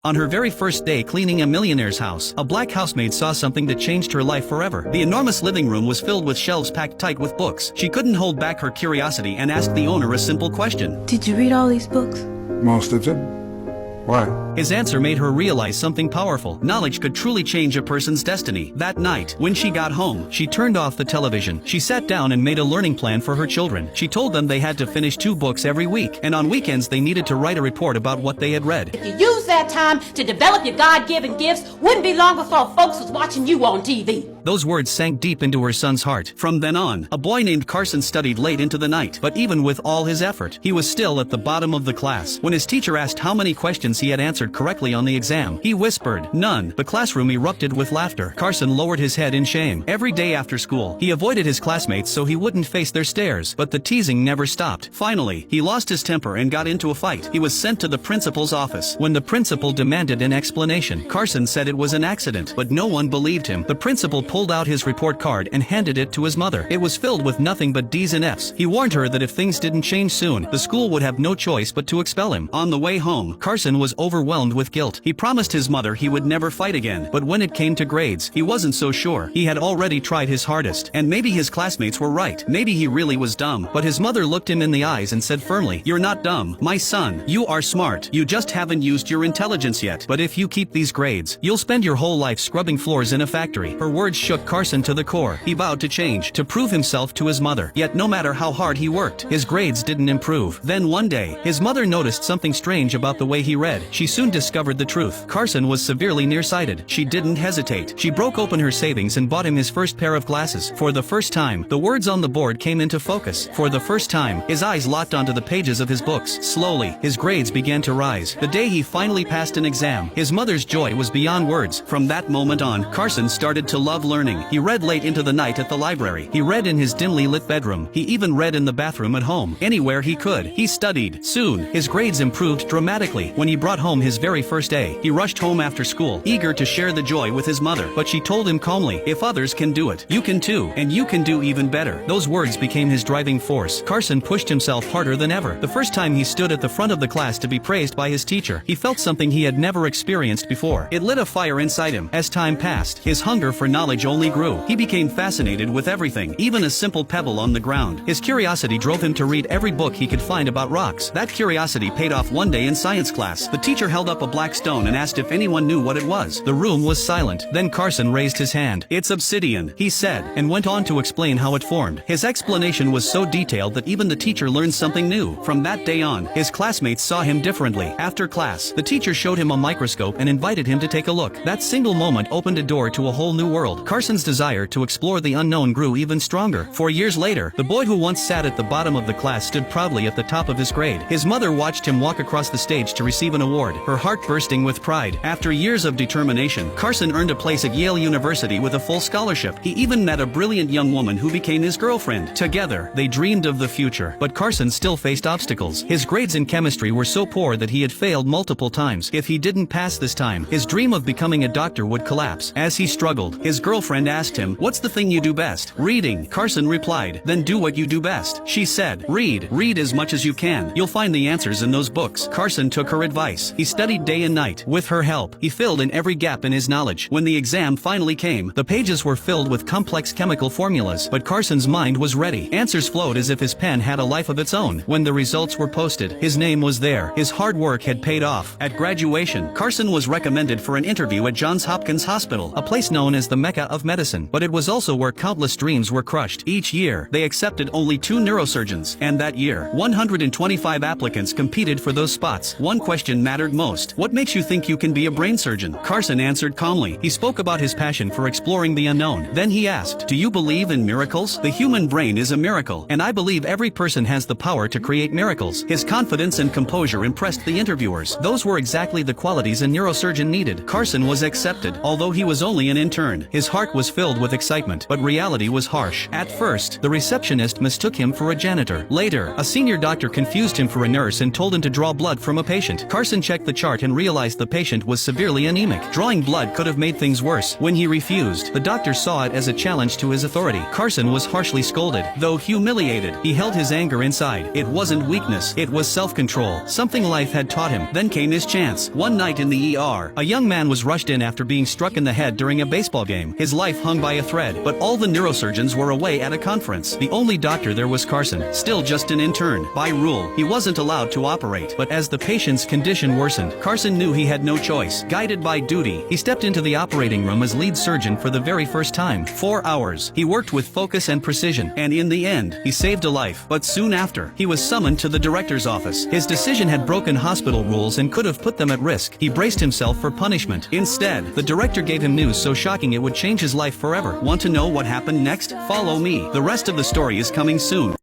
On her very first day cleaning a millionaire's house, a black housemaid saw something that changed her life forever. The enormous living room was filled with shelves packed tight with books. She couldn't hold back her curiosity and asked the owner a simple question. Did you read all these books? Most of them. Why? His answer made her realize something powerful. Knowledge could truly change a person's destiny. That night, when she got home, she turned off the television. She sat down and made a learning plan for her children. She told them they had to finish 2 books every week, and on weekends they needed to write a report about what they had read. If you use that time to develop your God-given gifts, wouldn't be long before folks was watching you on TV. Those words sank deep into her son's heart. From then on, a boy named Carson studied late into the night. But even with all his effort, he was still at the bottom of the class. When his teacher asked how many questions he had answered correctly on the exam, he whispered, "None." The classroom erupted with laughter. Carson lowered his head in shame. Every day after school, he avoided his classmates so he wouldn't face their stares. But the teasing never stopped. Finally, he lost his temper and got into a fight. He was sent to the principal's office. When the principal demanded an explanation, Carson said it was an accident, but no one believed him. The principal pulled out his report card and handed it to his mother. It was filled with nothing but D's and F's. He warned her that if things didn't change soon, the school would have no choice but to expel him. On the way home, Carson was overwhelmed with guilt. He promised his mother he would never fight again, but when it came to grades, he wasn't so sure. He had already tried his hardest, and maybe his classmates were right. Maybe he really was dumb, but his mother looked him in the eyes and said firmly, "You're not dumb, my son. You are smart. You just haven't used your intelligence yet. But if you keep these grades, you'll spend your whole life scrubbing floors in a factory." Her words shook Carson to the core. He vowed to change, to prove himself to his mother. Yet no matter how hard he worked, his grades didn't improve. Then one day, his mother noticed something strange about the way he read. She soon discovered the truth. Carson was severely nearsighted. She didn't hesitate. She broke open her savings and bought him his first pair of glasses. For the first time, the words on the board came into focus. For the first time, his eyes locked onto the pages of his books. Slowly, his grades began to rise. The day he finally passed an exam, his mother's joy was beyond words. From that moment on, Carson started to love learning. He read late into the night at the library. He read in his dimly lit bedroom. He even read in the bathroom at home. Anywhere he could, he studied. Soon, his grades improved dramatically. When he brought home his very first A, he rushed home after school, eager to share the joy with his mother. But she told him calmly, "If others can do it, you can too, and you can do even better." Those words became his driving force. Carson pushed himself harder than ever. The first time he stood at the front of the class to be praised by his teacher, he felt something he had never experienced before. It lit a fire inside him. As time passed, his hunger for knowledge only grew. He became fascinated with everything, even a simple pebble on the ground. His curiosity drove him to read every book he could find about rocks. That curiosity paid off one day in science class. The teacher held up a black stone and asked if anyone knew what it was. The room was silent. Then Carson raised his hand. "It's obsidian," he said, and went on to explain how it formed. His explanation was so detailed that even the teacher learned something new. From that day on, his classmates saw him differently. After class, the teacher showed him a microscope and invited him to take a look. That single moment opened a door to a whole new world. Carson's desire to explore the unknown grew even stronger. 4 years later, the boy who once sat at the bottom of the class stood proudly at the top of his grade. His mother watched him walk across the stage to receive an award, her heart bursting with pride. After years of determination, Carson earned a place at Yale University with a full scholarship. He even met a brilliant young woman who became his girlfriend. Together, they dreamed of the future. But Carson still faced obstacles. His grades in chemistry were so poor that he had failed multiple times. If he didn't pass this time, his dream of becoming a doctor would collapse. As he struggled, his girlfriend asked him, "What's the thing you do best?" "Reading," Carson replied. "Then do what you do best." She said, "Read. Read as much as you can. You'll find the answers in those books." Carson took her advice. He studied day and night. With her help, he filled in every gap in his knowledge. When the exam finally came, the pages were filled with complex chemical formulas, but Carson's mind was ready. Answers flowed as if his pen had a life of its own. When the results were posted, his name was there. His hard work had paid off. At graduation, Carson was recommended for an interview at Johns Hopkins Hospital, a place known as the Mecca of medicine. But it was also where countless dreams were crushed. Each year, they accepted only 2 neurosurgeons, and that year, 125 applicants competed for those spots. One question mattered most. "What makes you think you can be a brain surgeon?" Carson answered calmly. He spoke about his passion for exploring the unknown. Then he asked, "Do you believe in miracles?" "The human brain is a miracle, and I believe every person has the power to create miracles." His confidence and composure impressed the interviewers. Those were exactly the qualities a neurosurgeon needed. Carson was accepted, although he was only an intern. His heart was filled with excitement, but reality was harsh. At first, the receptionist mistook him for a janitor. Later, a senior doctor confused him for a nurse and told him to draw blood from a patient. Carson checked the chart and realized the patient was severely anemic. Drawing blood could have made things worse. When he refused, the doctor saw it as a challenge to his authority. Carson was harshly scolded. Though humiliated, he held his anger inside. It wasn't weakness, it was self-control. Something life had taught him. Then came his chance. One night in the ER, a young man was rushed in after being struck in the head during a baseball game. His life hung by a thread, but all the neurosurgeons were away at a conference. The only doctor there was Carson, still just an intern. By rule, he wasn't allowed to operate, but as the patient's condition worsened, Carson knew he had no choice. Guided by duty, he stepped into the operating room as lead surgeon for the very first time. 4 hours. He worked with focus and precision, and in the end, he saved a life. But soon after, he was summoned to the director's office. His decision had broken hospital rules and could have put them at risk. He braced himself for punishment. Instead, the director gave him news so shocking it would change his life forever. Want to know what happened next? Follow me. The rest of the story is coming soon.